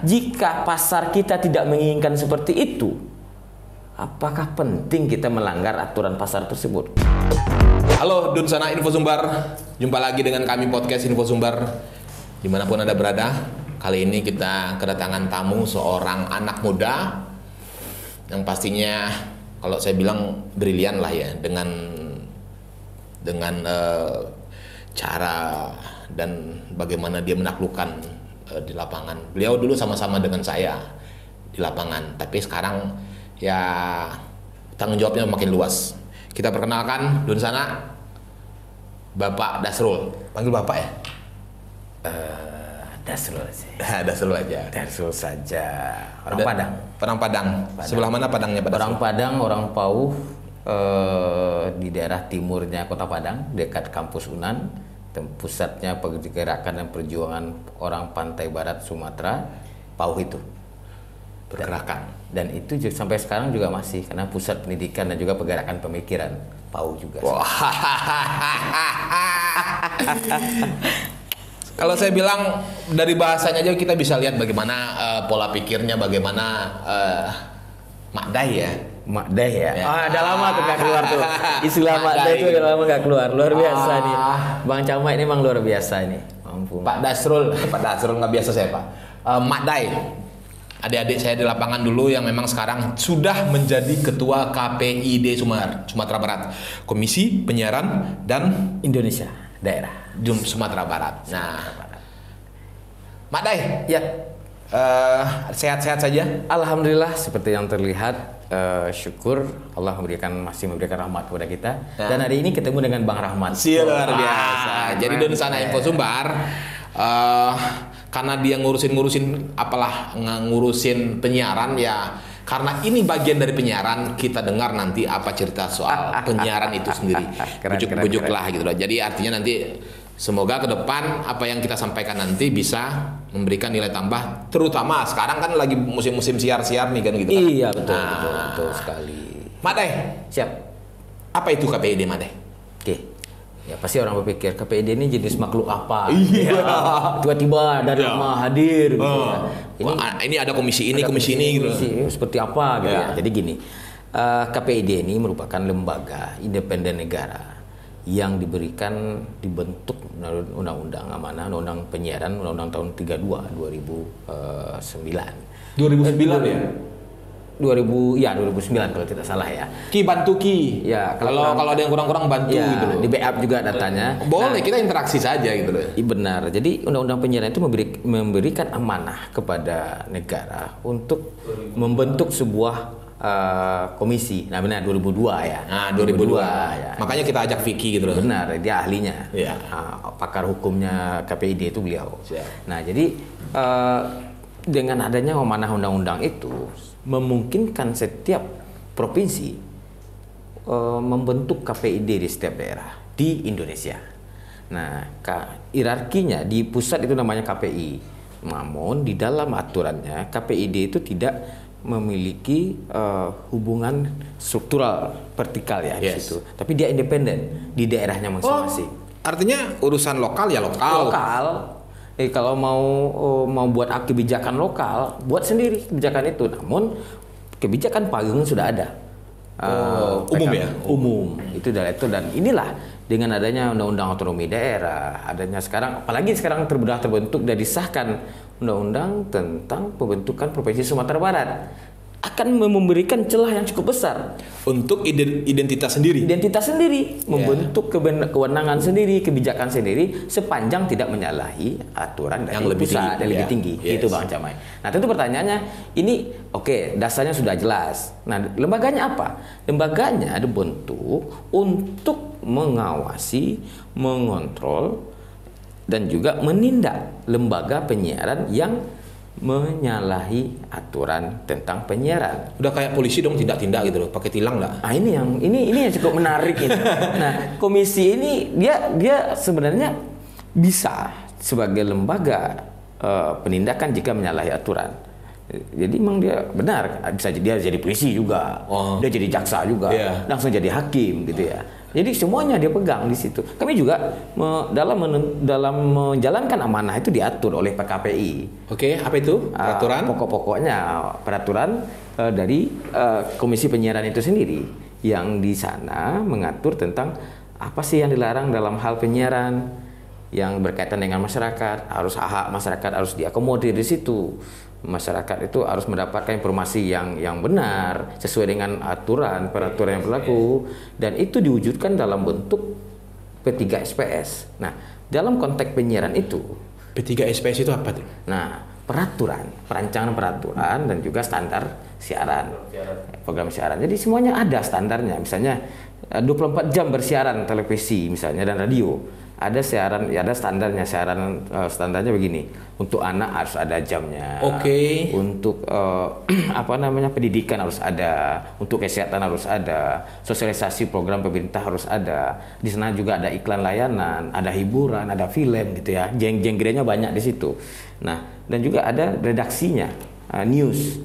jika pasar kita tidak menginginkan seperti itu, apakah penting kita melanggar aturan pasar tersebut? Halo Dunsana Info Sumbar, jumpa lagi dengan kami podcast Info Sumbar dimanapun Anda berada. Kali ini kita kedatangan tamu seorang anak muda yang pastinya kalau saya bilang brilian lah ya, dengan cara dan bagaimana dia menaklukkan di lapangan. Beliau dulu sama-sama dengan saya di lapangan, tapi sekarang ya tanggung jawabnya makin luas. Kita perkenalkan Dunsana, Bapak Dasrul. Panggil Bapak ya? Dasrul sih. Dasrul aja. Dasrul saja. Orang Padang. Sebelah mana Padangnya, Pak? Orang Padang, orang Pauh, di daerah timurnya Kota Padang, dekat kampus UNAN. Pusatnya pergerakan dan perjuangan orang pantai barat Sumatera, Pauh itu pergerakan. Dan itu sampai sekarang juga masih, karena pusat pendidikan dan juga pergerakan pemikiran Pauh juga. Kalau saya bilang dari bahasanya aja kita bisa lihat bagaimana pola pikirnya, bagaimana Makdai ya. Makdai ya. Ada lama tuh gak keluar tuh. Istilah Makdai itu udah lama gak keluar. Luar biasa nih. Bang Camat ini memang luar biasa nih. Ampun. Pak Dasrul nggak biasa saya Pak. Makdai. Adik-adik saya di lapangan dulu yang memang sekarang sudah menjadi ketua KPID Sumatera Barat. Komisi Penyiaran dan Indonesia Daerah Sumatera Barat. Nah, Makdai. Ya. Sehat-sehat saja. Alhamdulillah, seperti yang terlihat, syukur Allah masih memberikan rahmat kepada kita. Dan hari ini ketemu dengan Bang Rahmat. Luar biasa. Jadi Dunsana Info Sumbar, karena dia ngurusin penyiaran ya. Karena ini bagian dari penyiaran, kita dengar nanti apa cerita soal penyiaran itu sendiri. Bujuk-bujuk lah gitu loh. Jadi artinya nanti semoga ke depan apa yang kita sampaikan nanti bisa memberikan nilai tambah, terutama sekarang kan lagi musim-musim siar-siar nih kan gitu kan. Iya betul sekali. Madai, siap. Apa itu KPID Madai? Oke. Ya pasti orang berpikir KPID ini jenis makhluk apa? Iya. Tiba-tiba dari nama hadir gitu ya. Ini ada komisi ini gitu. Seperti apa gitu ya. Jadi gini, KPID ini merupakan lembaga independen negara yang dibentuk undang-undang amanah, undang-undang penyiaran, undang-undang tahun 32 2009. 2009 ya? 2009 kalau tidak salah ya. Bantu Ki. Ya, kalau ada yang kurang-kurang bantu ya, gitu loh. Di backup juga datanya. Boleh, kita interaksi saja gitu loh. Benar. Jadi undang-undang penyiaran itu memberikan amanah kepada negara untuk membentuk sebuah komisi. Nah benar 2002 ya. Nah 2002 ya. Makanya kita ajak Vicky gitu loh. Benar, dia ahlinya. Ya. Pakar hukumnya KPID itu beliau. Siap. Nah jadi dengan adanya amanah undang-undang itu memungkinkan setiap provinsi membentuk KPID di setiap daerah di Indonesia. Nah hierarkinya di pusat itu namanya KPI. Namun di dalam aturannya KPID itu tidak memiliki hubungan struktural vertikal ya di situ. Tapi dia independen di daerahnya masing-masing. Artinya urusan lokal ya lokal. Kalau mau buat kebijakan lokal, buat sendiri kebijakan itu. Namun kebijakan payung sudah ada. Umum ya? Umum. Itu dan inilah dengan adanya undang-undang otonomi daerah, adanya sekarang, apalagi sekarang terbentuk dan disahkan undang-undang tentang pembentukan Provinsi Sumatera Barat, akan memberikan celah yang cukup besar untuk identitas sendiri. Membentuk kewenangan sendiri, kebijakan sendiri, sepanjang tidak menyalahi aturan dari pusat yang lebih tinggi. Itu Bang Camai. Nah tentu pertanyaannya, ini dasarnya sudah jelas. Nah lembaganya apa? Lembaganya dibentuk untuk mengawasi, mengontrol, dan juga menindak lembaga penyiaran yang menyalahi aturan tentang penyiaran. Udah kayak polisi dong, tindak-tindak gitu loh, pakai tilang lah. Nah, ini yang cukup menarik ini. Nah, komisi ini dia sebenarnya bisa sebagai lembaga penindakan jika menyalahi aturan. Jadi memang dia benar, bisa dia jadi polisi juga, dia jadi jaksa juga, langsung jadi hakim gitu ya. Jadi semuanya dia pegang di situ. Kami juga dalam menjalankan amanah itu diatur oleh PKPI. Oke, apa itu peraturan? Pokok-pokoknya peraturan dari Komisi Penyiaran itu sendiri, yang di sana mengatur tentang apa sih yang dilarang dalam hal penyiaran yang berkaitan dengan masyarakat, harus hak masyarakat harus diakomodir di situ. Masyarakat itu harus mendapatkan informasi yang benar sesuai dengan peraturan yang berlaku, dan itu diwujudkan dalam bentuk P3SPS. Nah, dalam konteks penyiaran itu P3SPS itu apa tuh? Nah, perancangan peraturan dan juga standar siaran, program siaran. Jadi semuanya ada standarnya. Misalnya 24 jam bersiaran televisi misalnya dan radio. Ada siaran, ya ada standarnya. Standarnya begini. Untuk anak harus ada jamnya. Oke. Untuk pendidikan harus ada. Untuk kesehatan harus ada. Sosialisasi program pemerintah harus ada. Di sana juga ada iklan layanan, ada hiburan, ada film gitu ya. Genre-nya banyak di situ. Nah, dan juga ada redaksinya. News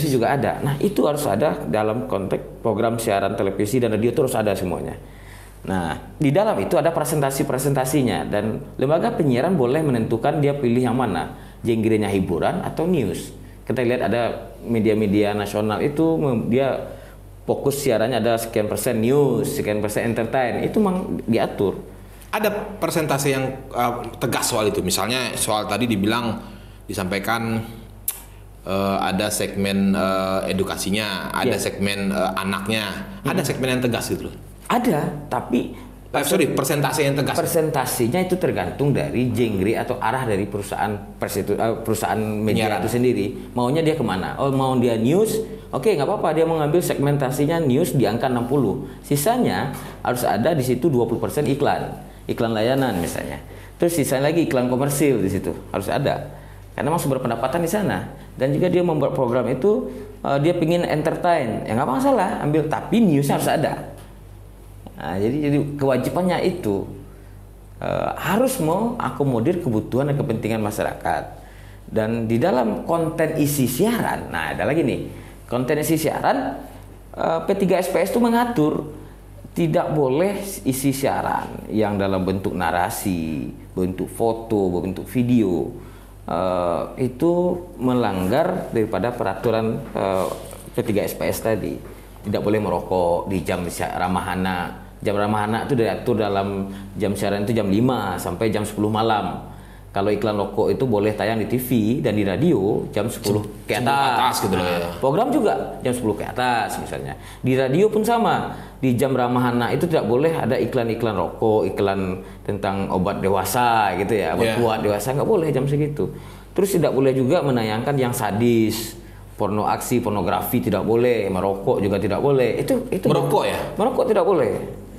juga ada. Nah, itu harus ada dalam konteks program siaran televisi dan radio, terus ada semuanya. Nah, di dalam itu ada presentasinya, dan lembaga penyiaran boleh menentukan dia pilih yang mana, genre-nya hiburan atau news. Kita lihat ada media-media nasional itu dia fokus siarannya ada sekian persen news, sekian persen entertain, itu memang diatur. Ada persentase yang tegas soal itu. Misalnya soal tadi disampaikan ada segmen edukasinya, ada segmen anaknya, ada segmen yang tegas gitu loh. Ada, tapi persentase yang tegas. Persentasinya itu tergantung dari genre atau arah dari perusahaan media itu sendiri. Maunya dia kemana? Oh, mau dia news? Oke, nggak apa-apa, dia mengambil segmentasinya news di angka 60. Sisanya harus ada di situ 20% iklan layanan misalnya. Terus sisanya lagi iklan komersil di situ harus ada. Karena memang sumber pendapatan di sana. Dan juga dia membuat program itu dia pingin entertain, ya nggak masalah, ambil, tapi newsnya harus ada. Nah, jadi kewajibannya itu harus mengakomodir kebutuhan dan kepentingan masyarakat. Dan di dalam konten isi siaran, nah ada lagi nih, konten isi siaran P3SPS itu mengatur tidak boleh isi siaran yang dalam bentuk narasi, bentuk foto, bentuk video. Itu melanggar daripada peraturan P3SPS tadi. Tidak boleh merokok di jam ramah anak. Jam ramah anak itu diatur dalam jam siaran itu jam 5 sampai jam 10 malam. Kalau iklan rokok itu boleh tayang di TV dan di radio jam 10 ke atas gitu loh ya. Program juga jam 10 ke atas misalnya. Di radio pun sama. Di jam ramah anak itu tidak boleh ada iklan-iklan rokok, iklan tentang obat dewasa gitu ya, obat kuat dewasa, nggak boleh jam segitu. Terus tidak boleh juga menayangkan yang sadis, pornografi tidak boleh, merokok juga tidak boleh. Itu merokok ya? Merokok tidak boleh.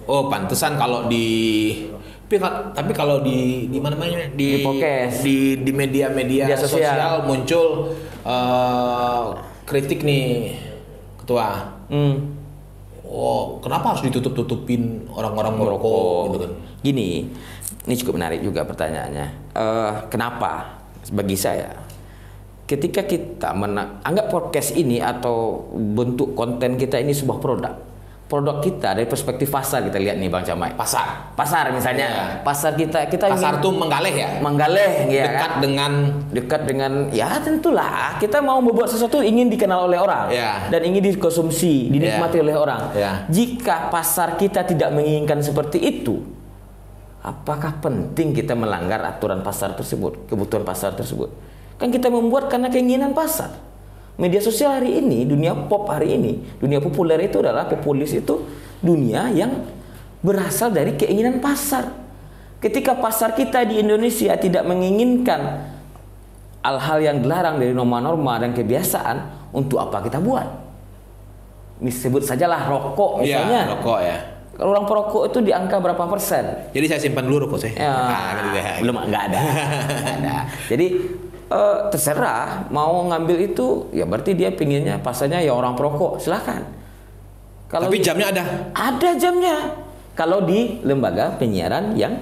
Oh, pantesan kalau tapi kalau di mana namanya di podcast, di media sosial muncul kritik nih ketua. Oh, kenapa harus ditutup-tutupin orang-orang merokok gitu kan? Gini, ini cukup menarik juga pertanyaannya. Kenapa? Bagi saya, ketika kita anggap podcast ini atau bentuk konten kita ini sebuah produk kita dari perspektif pasar, kita lihat nih Bang Camai. Pasar misalnya. Pasar kita pasar tuh menggaleh ya. Dekat dengan ya tentulah kita mau membuat sesuatu ingin dikenal oleh orang dan ingin dikonsumsi, dinikmati oleh orang. Jika pasar kita tidak menginginkan seperti itu, apakah penting kita melanggar aturan pasar tersebut, kebutuhan pasar tersebut? Kan kita membuat karena keinginan pasar. Media sosial hari ini, dunia pop hari ini, dunia populer itu adalah populis itu dunia yang berasal dari keinginan pasar. Ketika pasar kita di Indonesia tidak menginginkan hal-hal yang dilarang dari norma-norma dan kebiasaan, untuk apa kita buat? Sebut sajalah rokok misalnya. Iya, rokok ya. Kalau orang perokok itu di angka berapa persen? Jadi saya simpan dulu rokok saya. Nggak ada. Jadi terserah mau ngambil itu, ya berarti dia pinginnya pasarnya ya orang perokok, silakan. Tapi jamnya ada? Ada jamnya. Kalau di lembaga penyiaran yang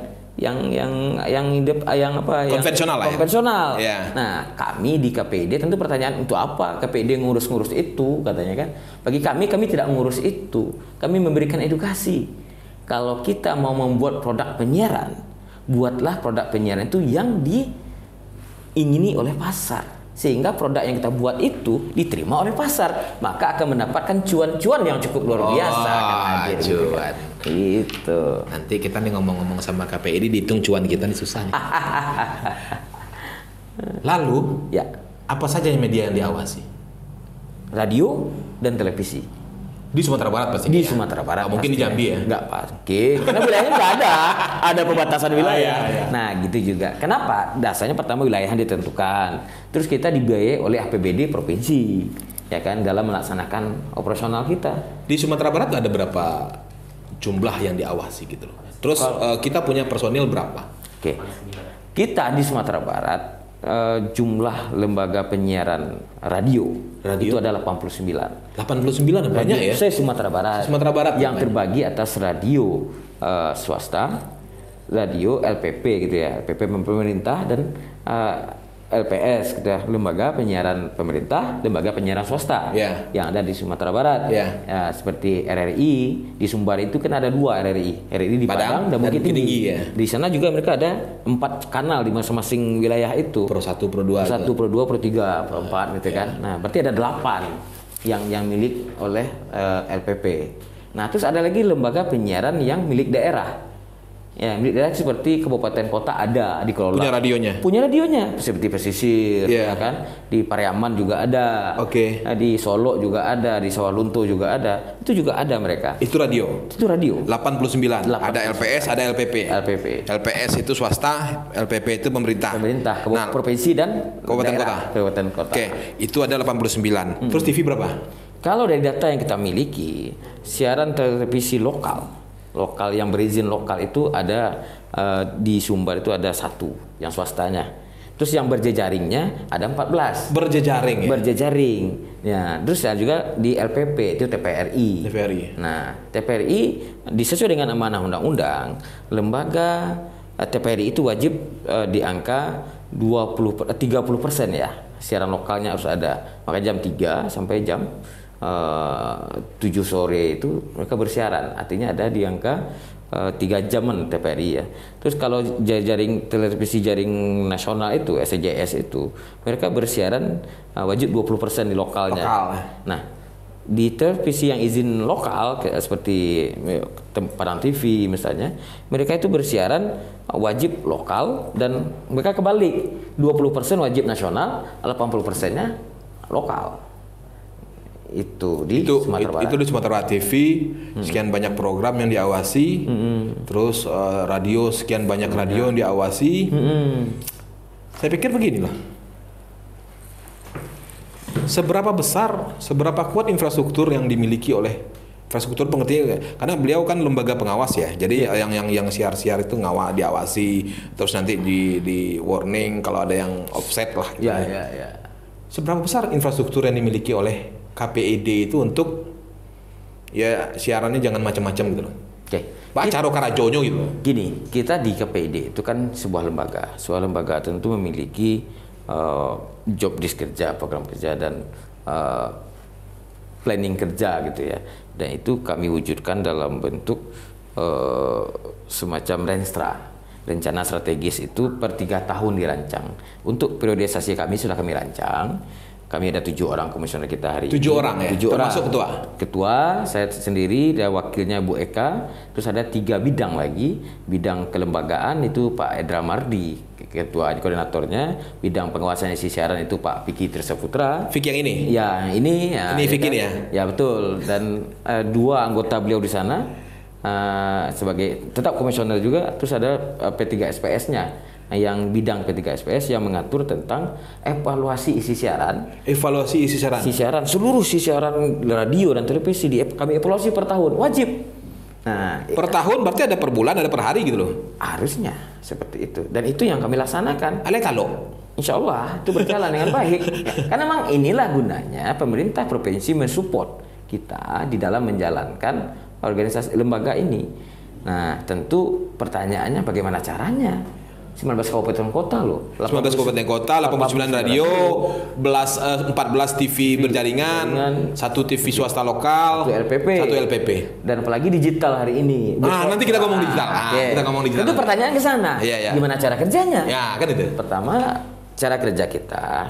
konvensional lah. Konvensional. Ya. Nah, kami di KPID tentu pertanyaan untuk apa KPID ngurus-ngurus itu katanya kan. Bagi kami tidak ngurus itu. Kami memberikan edukasi. Kalau kita mau membuat produk penyiaran, buatlah produk penyiaran itu yang diingini oleh pasar. Sehingga produk yang kita buat itu diterima oleh pasar, maka akan mendapatkan cuan-cuan yang cukup luar biasa. Cuan. Itu. Nanti kita nih ngomong-ngomong sama KPID dihitung cuan kita nih susah nih. Lalu, ya, apa saja media yang diawasi? Radio dan televisi. Di Sumatera Barat pasti. Di Sumatera Barat. Mungkin di Jambi ya? Enggak pasti. Karena wilayahnya nggak ada pembatasan wilayah. Nah, gitu juga. Kenapa? Dasarnya pertama wilayah yang ditentukan. Terus kita dibiayai oleh APBD provinsi, ya kan, dalam melaksanakan operasional kita. Di Sumatera Barat ada berapa jumlah yang diawasi gitu loh. Terus kita punya personil berapa? Oke. Kita di Sumatera Barat jumlah lembaga penyiaran radio itu ada 89. 89 banyak ya? Saya Sumatera Barat. Sumatera Barat yang terbagi atas radio swasta, radio LPP gitu ya, LPP pemerintah dan LPS, gitu ya, lembaga penyiaran pemerintah, lembaga penyiaran swasta yang ada di Sumatera Barat. Ya, seperti RRI di Sumbar itu kan ada 2 RRI di Padang dan Bukit Tinggi. Di sana juga mereka ada 4 kanal di masing-masing wilayah itu. Pro 1, Pro 2, Pro 2, Pro 3, Pro 4 gitu kan. Nah, berarti ada 8 yang milik oleh LPP. Nah, terus ada lagi lembaga penyiaran yang milik daerah. Ya, milik daerah seperti kabupaten kota ada dikelola. Punya radionya seperti Pesisir, ya kan. Di Pariaman juga ada. Nah, di Solo juga ada, di Sawalunto juga ada. Itu juga ada mereka. Itu radio. 89. Ada LPS, ada LPP. LPS itu swasta, LPP itu pemerintah. Provinsi dan kabupaten kota. Itu ada 89. Terus TV berapa? Kalau dari data yang kita miliki, siaran televisi lokal yang berizin lokal itu ada di Sumbar itu ada 1 yang swastanya. Terus yang berjejaringnya ada 14. Berjejaring ya? Berjejaring. Ya, terus ada juga di LPP itu TPRI. Nah, TPRI disesuai dengan amanah undang-undang, lembaga TPRI itu wajib di angka 30% ya. Siaran lokalnya harus ada. Maka jam 3 sampai jam 7 sore itu mereka bersiaran, artinya ada di angka 3 jaman TPRI ya. Terus kalau jaring televisi jaring nasional itu SCJS itu mereka bersiaran wajib 20% di lokalnya. Nah, di televisi yang izin lokal seperti Padang TV misalnya, mereka itu bersiaran wajib lokal dan mereka kebalik, 20% wajib nasional, 80%-nya lokal. Itu di Sumatera Barat. Itu di Sumatera Barat TV, sekian banyak program yang diawasi, terus radio sekian banyak radio yang diawasi. Saya pikir begini loh, seberapa kuat infrastruktur yang dimiliki oleh infrastruktur pengertian, karena beliau kan lembaga pengawas ya, jadi yang siar-siar itu diawasi, terus nanti di warning kalau ada yang offset lah. Gitu. Seberapa besar infrastruktur yang dimiliki oleh KPID itu untuk ya siarannya jangan macam-macam gitu loh. Pak Caro Karajonyo gitu. Gini, kita di KPID itu kan sebuah lembaga tentu memiliki job desk kerja, program kerja dan planning kerja gitu ya. Dan itu kami wujudkan dalam bentuk semacam rencana strategis itu per 3 tahun dirancang. Untuk periodisasi kami sudah kami rancang. Kami ada 7 orang komisioner kita hari 7 ini. 7 orang ya? 7 orang. Termasuk ketua? Ketua, saya sendiri, dan wakilnya Bu Eka. Terus ada 3 bidang lagi. Bidang kelembagaan itu Pak Edra Mardi, ketua koordinatornya. Bidang pengawasan isi siaran itu Pak Vicky Trisaputra. Vicky yang ini? Ya, ini. Ya, ini Vicky ya? Ya, betul. Dan 2 anggota beliau di sana sebagai tetap komisioner juga. Terus ada P3SPS-nya. Yang bidang P3SPS yang mengatur tentang evaluasi isi siaran. Evaluasi isi siaran. Seluruh isi siaran radio dan televisi kami evaluasi per tahun, wajib. Nah, per tahun berarti ada per bulan, ada per hari gitu loh. Harusnya seperti itu. Dan itu yang kami laksanakan. Kalau Insya Allah itu berjalan dengan baik. Karena memang inilah gunanya pemerintah provinsi mensupport kita di dalam menjalankan organisasi lembaga ini. Nah, tentu pertanyaannya bagaimana caranya? 19 kabupaten kota loh. 19 kabupaten kota, 89 radio, 14 TV berjaringan, 1 TV swasta lokal, 1 LPP. Dan apalagi digital hari ini. Nanti kita ngomong digital. Kita ngomong digital. Itu pertanyaan ke sana. Gimana cara kerjanya? Ya, kan itu. Pertama, cara kerja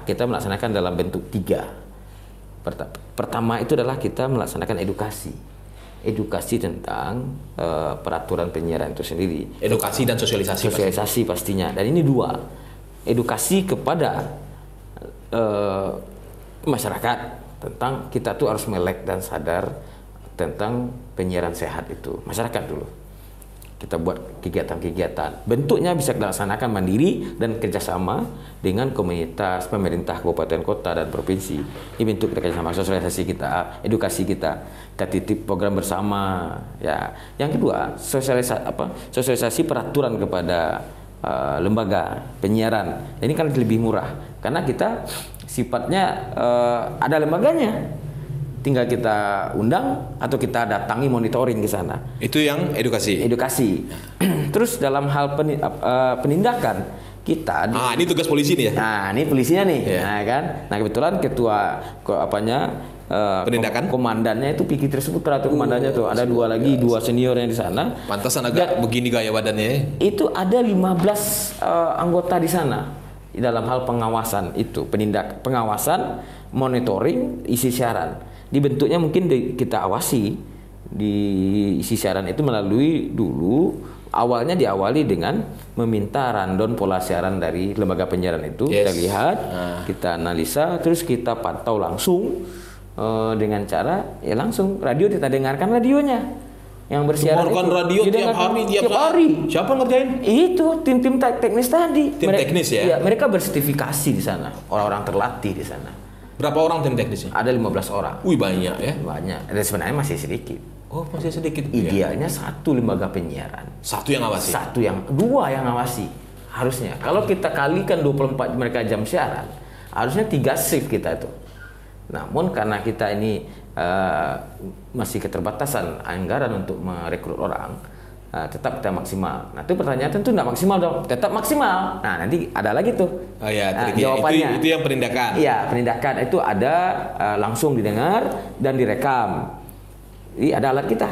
kita melaksanakan dalam bentuk 3. Pertama itu adalah kita melaksanakan edukasi tentang peraturan penyiaran itu sendiri. Edukasi dan sosialisasi pastinya. Dan ini 2. Edukasi kepada masyarakat tentang kita tuh harus melek dan sadar tentang penyiaran sehat itu. Masyarakat dulu. Kita buat kegiatan-kegiatan. Bentuknya bisa dilaksanakan mandiri dan kerjasama dengan komunitas, pemerintah, kabupaten, kota, dan provinsi. Ini bentuk kerjasama, sosialisasi kita, edukasi kita titip program bersama. Ya, yang kedua, sosialisasi peraturan kepada lembaga penyiaran. Ini kan lebih murah karena kita sifatnya ada lembaganya. Tinggal kita undang atau kita datangi monitoring ke sana. Itu yang edukasi. Terus dalam hal penindakan kita. Ini tugas polisi nih ya. Nah, ini polisinya nih. Nah, kan. Nah, kebetulan ketua penindakan komandannya itu Piki tersebut atau komandannya tuh ada 2 lagi, 2 senior yang di sana. Pantasan agak begini gaya badannya. Itu ada 15 anggota di sana dalam hal pengawasan itu, pengawasan, monitoring isi siaran. Dibentuknya mungkin kita awasi di isi siaran itu melalui dulu awalnya diawali dengan meminta rundown pola siaran dari lembaga penyiaran itu. Kita lihat, kita analisa, terus kita pantau langsung dengan cara langsung radio kita dengarkan radionya yang bersiaran itu. Radio tiap hari. Siapa ngerjain? Itu tim-tim teknis tadi. Teknis ya? Mereka bersertifikasi di sana, orang-orang terlatih di sana. Berapa orang tim teknisnya? Ada 15 orang. Wih, banyak ya? Banyak. Dan sebenarnya masih sedikit. Oh, masih sedikit. Idealnya 1 lembaga penyiaran. 1 yang ngawasi. 2 yang ngawasi. Harusnya. Kalau kita kalikan 24 mereka jam siaran, harusnya 3 shift kita itu. Namun karena kita ini masih keterbatasan anggaran untuk merekrut orang, tetap kita maksimal. Nah, itu pertanyaan tentu tidak maksimal dong. Tetap maksimal. Nah, nanti ada lagi tuh. Jawabannya. Itu yang penindakan. Iya, penindakan itu ada langsung didengar dan direkam. Ini ada alat kita.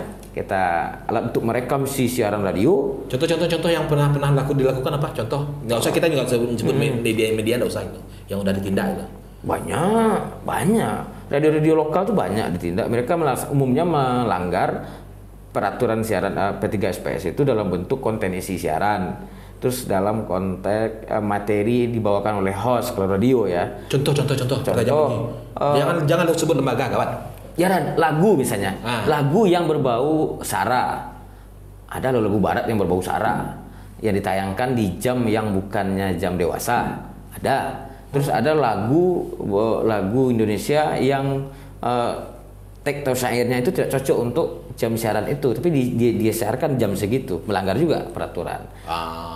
Alat untuk merekam si siaran radio. Contoh yang pernah dilakukan apa? Contoh. Nggak usah kita juga sebut media nggak usah itu. Yang udah ditindak itu. Banyak. Radio-radio lokal tuh banyak ditindak. Mereka umumnya melanggar peraturan siaran P3SPS itu dalam bentuk konten isi siaran, terus dalam konteks materi dibawakan oleh host kalau radio ya. Contoh. Jangan sebut lembaga, kawan. Lagu misalnya, lagu yang berbau sara, ada lagu barat yang berbau sara, yang ditayangkan di jam yang bukannya jam dewasa, ada. Terus ada lagu Indonesia yang tektor syairnya itu tidak cocok untuk jam siaran itu, tapi dia siarkan jam segitu, melanggar juga peraturan.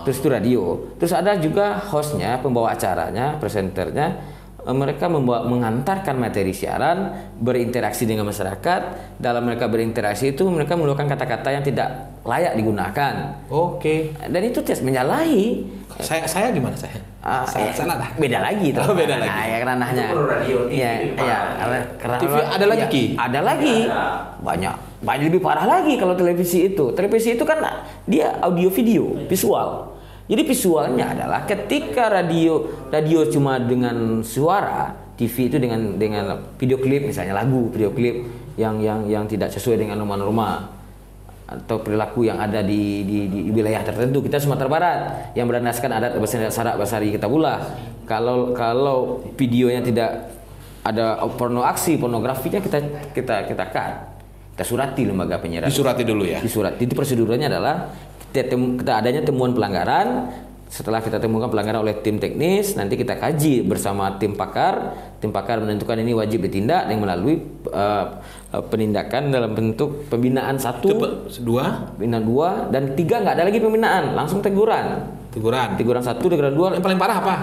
Terus itu radio. Terus ada juga hostnya, pembawa acaranya, presenternya, mereka mengantarkan materi siaran, berinteraksi dengan masyarakat. Dalam mereka berinteraksi itu mereka menggunakan kata-kata yang tidak layak digunakan. Oke. Dan itu tidak menyalahi. Saya gimana saya? Salah dah. Beda lagi tuh. Beda lagi. Ya ranahnya. Iya. TV ada lagi Ki? Ada lagi. Banyak lebih parah lagi kalau televisi itu. Televisi itu kan dia audio video, visual. Jadi visualnya adalah ketika radio cuma dengan suara, TV itu dengan video klip, misalnya lagu, video klip yang tidak sesuai dengan norma-norma atau perilaku yang ada di wilayah tertentu. Kita Sumatera Barat yang berdasarkan adat Sarak Basari kita pula. Kalau videonya tidak ada pornografinya kita cut. Kita surati lembaga penyiaran. Disurati dulu ya. Disurati. Itu prosedurnya adalah kita adanya temuan pelanggaran. Setelah kita temukan pelanggaran oleh tim teknis, nanti kita kaji bersama tim pakar. Tim pakar menentukan ini wajib ditindak dengan melalui penindakan dalam bentuk pembinaan 1, pembinaan 2, dan 3 nggak ada lagi pembinaan, langsung teguran 1, teguran 2. Yang paling parah apa?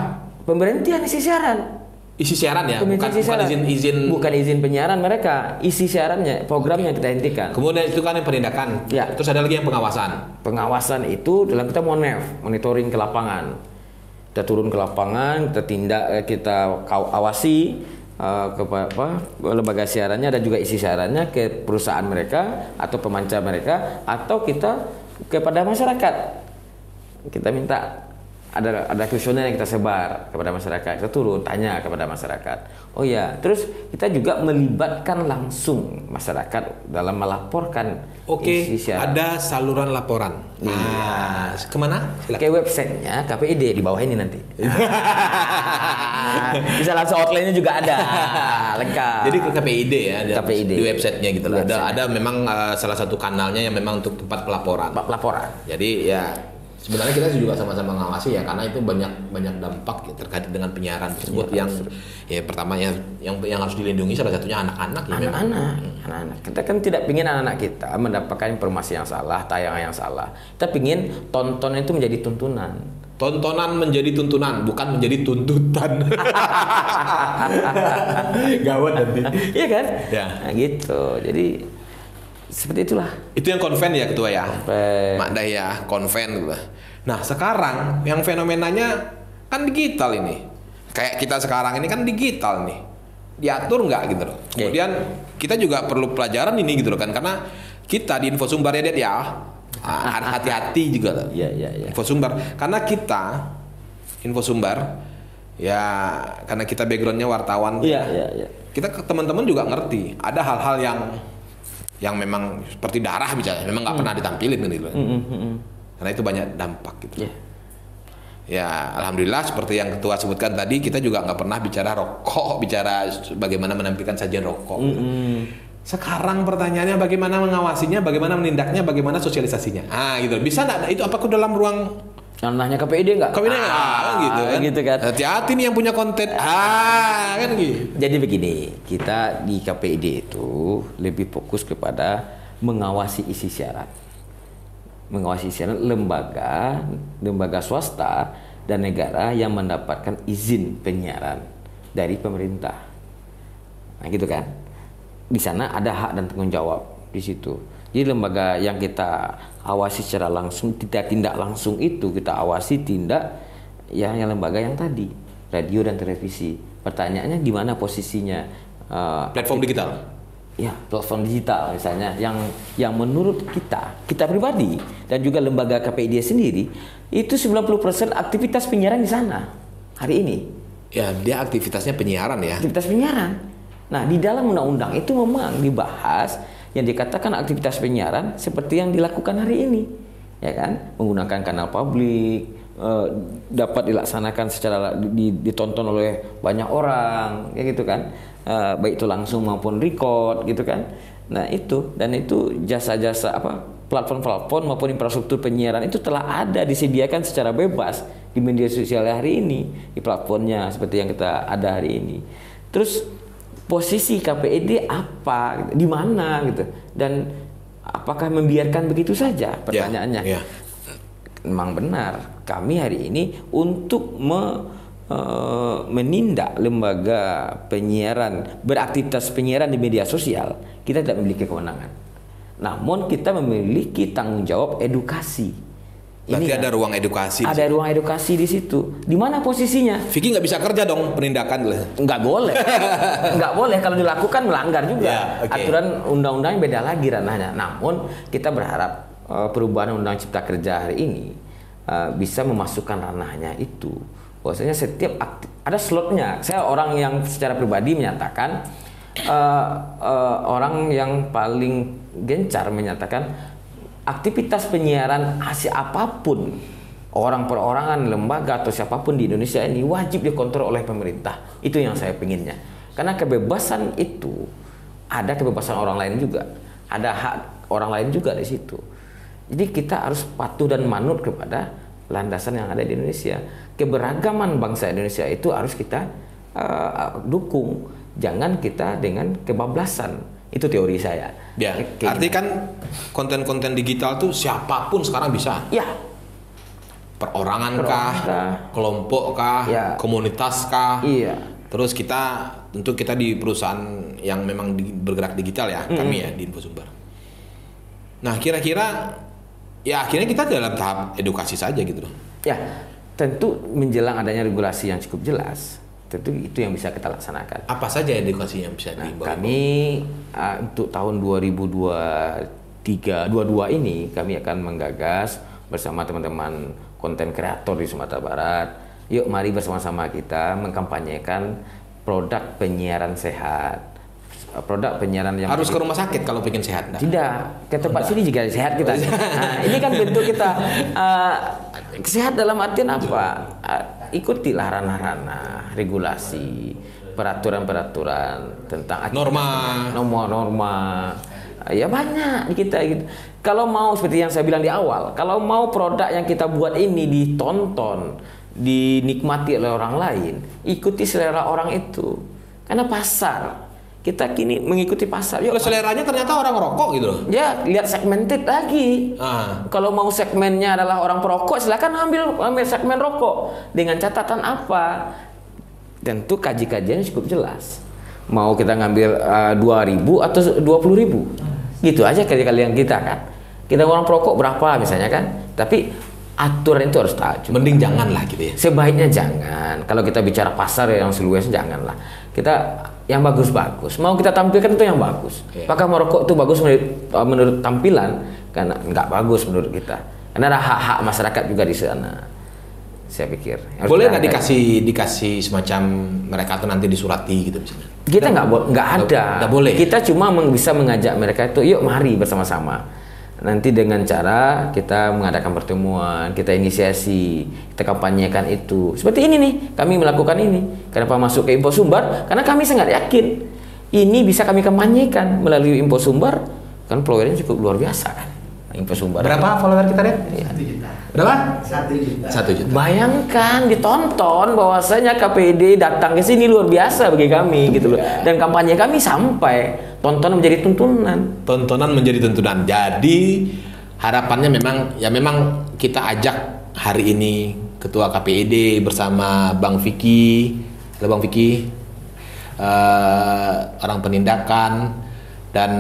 Pemberhentian isi siaran. isi siaran ya, bukan izin penyiaran mereka, isi siarannya, programnya kita hentikan. Kemudian itu kan yang penindakan. Ya. Terus ada lagi yang pengawasan. Pengawasan itu dalam kita monitoring ke lapangan. Kita turun ke lapangan, kita tindak, kita awasi ke lembaga siarannya dan juga isi siarannya ke perusahaan mereka atau pemancar mereka atau kita kepada masyarakat. Kita minta ada kuesioner yang kita sebar kepada masyarakat, kita turun tanya kepada masyarakat. Oh ya, terus kita juga melibatkan langsung masyarakat dalam melaporkan. Oke, ada saluran laporan. Nah, kemana? Silakan. Ke websitenya KPID di bawah ini nanti. Bisa langsung outline-nya juga ada, lengkap. Jadi ke KPID ya, KPID. Di websitenya gitu loh. Ada memang salah satu kanalnya yang memang untuk tempat pelaporan. Jadi ya. Sebenarnya kita juga sama-sama mengawasi ya, karena itu banyak dampak ya, terkait dengan penyiaran tersebut yang ya pertama yang harus dilindungi salah satunya anak-anak ya. Anak-anak. Kita kan tidak ingin anak-anak kita mendapatkan informasi yang salah, tayangan yang salah. Kita ingin tontonan itu menjadi tuntunan. Tontonan menjadi tuntunan, bukan menjadi tuntutan. Gawat nanti. Iya kan? Ya. Nah, gitu. Jadi seperti itulah. Itu yang konven ya ketua ya. Konven. Mak ya, konven. Nah sekarang yang fenomenanya kan digital ini. Kayak kita sekarang ini kan digital nih. Diatur nggak gitu loh. Kemudian kita juga perlu pelajaran ini gitu loh kan, karena kita di Infosumbar ya ya. Hati-hati juga loh. Iya. Infosumbar. Karena kita Infosumbar ya, karena kita backgroundnya wartawan. Iya. Kita teman-teman juga ngerti. Ada hal-hal yang memang seperti darah misalnya, memang nggak pernah ditampilin gitu. Karena itu banyak dampak gitu. Ya, alhamdulillah seperti yang ketua sebutkan tadi, kita juga nggak pernah bicara rokok, bicara bagaimana menampilkan sajian rokok. Sekarang pertanyaannya bagaimana mengawasinya, bagaimana menindaknya, bagaimana sosialisasinya. Gitu. Bisa nggak itu apakah dalam ruang ranahnya KPID nggak? KPID gitu kan. Hati-hati nih yang punya konten. Kan gitu. Jadi begini, kita di KPID itu lebih fokus kepada mengawasi isi siaran. Mengawasi siaran lembaga swasta dan negara yang mendapatkan izin penyiaran dari pemerintah. Nah, gitu kan. Di sana ada hak dan tanggung jawab di situ. Jadi lembaga yang kita awasi secara langsung, tidak tindak langsung itu kita awasi tindak yang lembaga yang tadi, radio dan televisi. Pertanyaannya di mana posisinya? Platform digital. Ya, platform digital misalnya yang menurut kita pribadi dan juga lembaga KPID sendiri itu 90% aktivitas penyiaran di sana hari ini. Ya, dia aktivitasnya penyiaran ya. Aktivitas penyiaran. Nah, di dalam undang-undang itu memang dibahas yang dikatakan aktivitas penyiaran seperti yang dilakukan hari ini, ya kan, menggunakan kanal publik, dapat dilaksanakan secara ditonton oleh banyak orang, ya gitu kan, baik itu langsung maupun record, gitu kan. Nah itu jasa-jasa platform-platform maupun infrastruktur penyiaran itu telah ada disediakan secara bebas di media sosial hari ini, di platformnya seperti yang kita ada hari ini. Terus posisi KPID apa, di mana gitu, dan apakah membiarkan begitu saja? Pertanyaannya. Memang benar, kami hari ini untuk menindak lembaga penyiaran beraktivitas penyiaran di media sosial, kita tidak memiliki kewenangan. Namun kita memiliki tanggung jawab edukasi. Berarti ada ruang edukasi. Ada ruang edukasi di situ. Di mana posisinya? Vicky nggak bisa kerja dong penindakan lah. Nggak boleh. Nggak boleh kalau dilakukan melanggar juga. Aturan undang-undangnya beda lagi ranahnya. Namun kita berharap perubahan undang cipta kerja hari ini bisa memasukkan ranahnya itu. Bahwasanya setiap ada slotnya. Saya orang yang secara pribadi menyatakan orang yang paling gencar menyatakan aktivitas penyiaran apapun, orang perorangan, lembaga atau siapapun di Indonesia ini wajib dikontrol oleh pemerintah. Itu yang saya pinginnya. Karena kebebasan itu ada kebebasan orang lain juga, ada hak orang lain juga di situ. Jadi kita harus patuh dan manut kepada landasan yang ada di Indonesia. Keberagaman bangsa Indonesia itu harus kita dukung. Jangan kita dengan kebablasan. Itu teori saya. Ya, artinya kan konten-konten digital tuh siapapun sekarang bisa. Ya. Perorangan kah, kelompok kah, komunitas kah. Iya. Terus tentu kita di perusahaan yang memang bergerak digital ya, kami ya di Infosumber. Nah, kira-kira ya akhirnya kita dalam tahap edukasi saja gitu loh. Ya, tentu menjelang adanya regulasi yang cukup jelas, tentu itu yang bisa kita laksanakan. Apa saja edukasi yang bisa dibawa? Kami untuk tahun 2022 ini kami akan menggagas bersama teman-teman konten kreator di Sumatera Barat. Yuk mari bersama-sama kita mengkampanyekan produk penyiaran sehat. Produk penyiaran yang harus ke rumah sakit kalau pengen sehat? Tidak, ke tempat sini juga sehat kita. Nah, ini kan bentuk kita sehat dalam artian apa? Ikutilah ranah-ranah regulasi, peraturan-peraturan tentang norma. Ya banyak di kita gitu. Kalau mau seperti yang saya bilang di awal, kalau mau produk yang kita buat ini ditonton, dinikmati oleh orang lain, ikuti selera orang itu. Karena pasar, kita kini mengikuti pasar. Yuk, seleranya ternyata orang rokok gitu loh. Ya, lihat segmented lagi. Kalau mau segmennya adalah orang perokok, silakan ambil segmen rokok. Dengan catatan apa? Tentu kajiannya cukup jelas. Mau kita ngambil 2.000 atau 20.000, gitu aja kali-kalian kita kan. Kita orang perokok berapa misalnya kan. Tapi aturan itu harus taat. Mending janganlah gitu ya. Sebaiknya jangan. Kalau kita bicara pasar yang seluas, janganlah. Kita yang bagus-bagus. Mau kita tampilkan itu yang bagus. Apakah merokok itu bagus menurut tampilan? Karena nggak bagus menurut kita. Karena ada hak-hak masyarakat juga di sana. Saya pikir. Boleh nggak dikasih semacam mereka tuh nanti disurati gitu misalnya? Kita nggak ada. Nggak boleh. Kita cuma bisa mengajak mereka itu, yuk mari bersama-sama. Nanti dengan cara kita mengadakan pertemuan, kita inisiasi, kita kampanyekan itu. Seperti ini nih, kami melakukan ini. Kenapa masuk ke Infosumber? Karena kami sangat yakin ini bisa kami kampanyekan melalui Infosumber. Kan followernya cukup luar biasa kan, Infosumber. Berapa follower kita Red? Ya. Berapa? 1 juta. 1 juta. Bayangkan ditonton bahwasanya KPID datang ke sini luar biasa bagi kami gitu loh. Dan kampanye kami sampai tontonan menjadi tuntunan. Tontonan menjadi tuntunan. Jadi harapannya memang kita ajak hari ini Ketua KPID bersama Bang Vicky, orang penindakan dan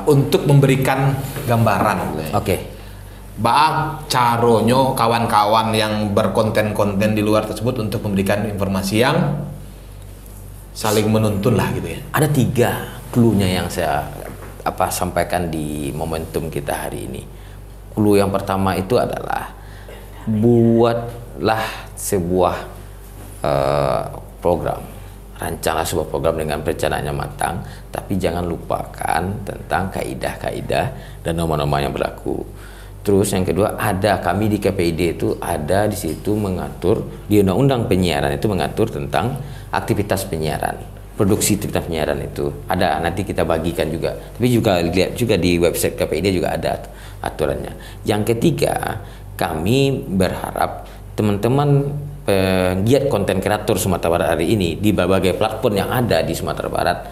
untuk memberikan gambaran. Oke. Baak caronyo kawan-kawan yang berkonten-konten di luar tersebut untuk memberikan informasi yang saling menuntun lah gitu ya. Ada 3 clue-nya yang saya sampaikan di momentum kita hari ini. Clue yang pertama itu adalah buatlah sebuah program. Rancanglah sebuah program dengan perencanaannya matang, tapi jangan lupakan tentang kaidah-kaidah dan norma-norma yang berlaku. Terus yang kedua, kami di KPID itu ada di situ mengatur di undang-undang penyiaran itu mengatur tentang aktivitas penyiaran, produksi aktivitas penyiaran itu ada, nanti kita bagikan juga. Tapi juga lihat juga di website KPID juga ada aturannya. Yang ketiga, kami berharap teman-teman penggiat konten kreator Sumatera Barat hari ini di berbagai platform yang ada di Sumatera Barat,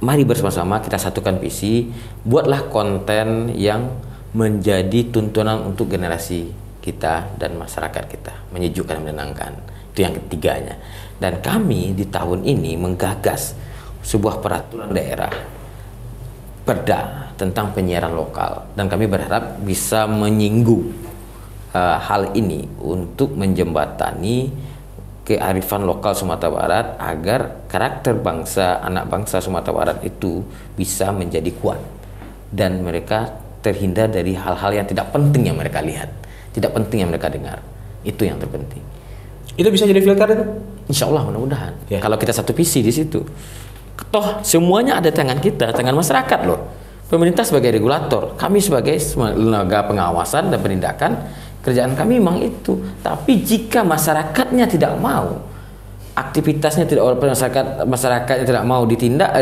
mari bersama-sama kita satukan visi, buatlah konten yang menjadi tuntunan untuk generasi kita dan masyarakat kita, menyejukkan, menenangkan. Itu yang ketiganya. Dan kami di tahun ini menggagas sebuah peraturan daerah perda tentang penyiaran lokal, dan kami berharap bisa menyinggung hal ini untuk menjembatani kearifan lokal Sumatera Barat agar karakter bangsa, anak bangsa Sumatera Barat itu bisa menjadi kuat dan mereka terhindar dari hal-hal yang tidak penting yang mereka lihat, tidak penting yang mereka dengar. Itu yang terpenting. Itu bisa jadi filter itu? Insya Allah, mudah-mudahan. Ya. Kalau kita satu visi di situ, toh semuanya ada tangan kita, tangan masyarakat loh. Pemerintah sebagai regulator, kami sebagai lembaga pengawasan dan penindakan, kerjaan kami memang itu. Tapi jika masyarakatnya tidak mau, aktivitasnya tidak, masyarakatnya tidak mau ditindak,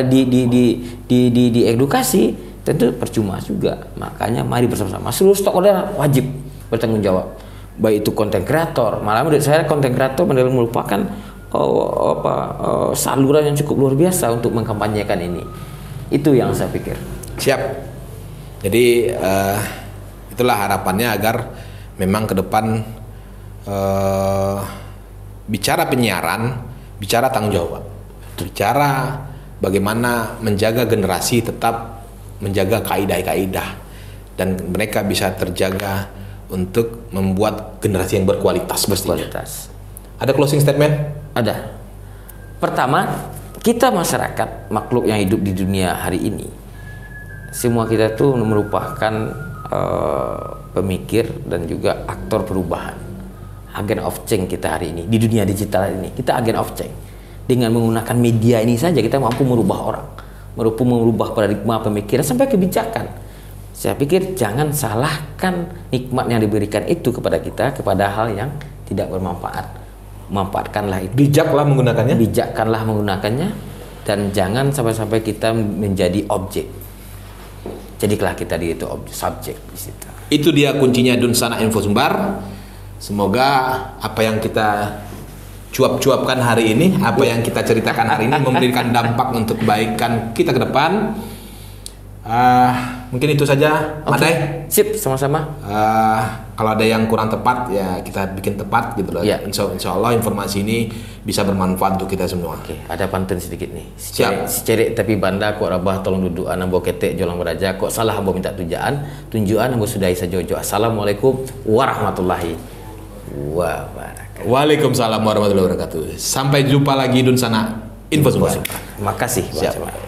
diedukasi, tentu percuma juga. Makanya mari bersama-sama. Seluruh stakeholder wajib bertanggung jawab. Baik itu konten kreator, malah menurut saya konten kreator merupakan saluran yang cukup luar biasa untuk mengkampanyekan ini. Itu yang saya pikir. Siap. Jadi itulah harapannya agar memang ke depan bicara penyiaran, bicara tanggung jawab, bicara bagaimana menjaga generasi tetap menjaga kaidah-kaidah dan mereka bisa terjaga untuk membuat generasi yang berkualitas. Ada closing statement? Ada. Pertama, kita masyarakat makhluk yang hidup di dunia hari ini, semua kita tuh merupakan pemikir dan juga aktor perubahan, agen of change kita hari ini di dunia digital ini. Kita agen of change. Dengan menggunakan media ini saja kita mampu merubah orang, mampu merubah paradigma pemikiran sampai kebijakan. Saya pikir jangan salahkan nikmat yang diberikan itu kepada kita kepada hal yang tidak bermanfaat. Manfaatkanlah itu. Bijaklah menggunakannya. Bijakkanlah menggunakannya dan jangan sampai-sampai kita menjadi objek. Jadilah kita di itu subjek di situ. Itu dia kuncinya Dunsana Info Sumbar. Semoga apa yang kita cuap-cuapkan hari ini, apa yang kita ceritakan hari ini memberikan dampak untuk kebaikan kita ke depan. Mungkin itu saja, Madai. Sip, sama-sama. Kalau ada yang kurang tepat ya kita bikin tepat gitu loh. Ya. Insya Allah informasi ini bisa bermanfaat untuk kita semua. Oke, ada pantun sedikit nih. Siap. Cerek tapi banda kok rabah tolong dudukan ambo ketek jolang beraja kok salah ambo minta tunjuan ambo sudahi sajojo. Assalamualaikum warahmatullahi wabarakatuh. Waalaikumsalam warahmatullahi wabarakatuh. Sampai jumpa lagi Dunsana Info Sumbar. Terima kasih. Siap.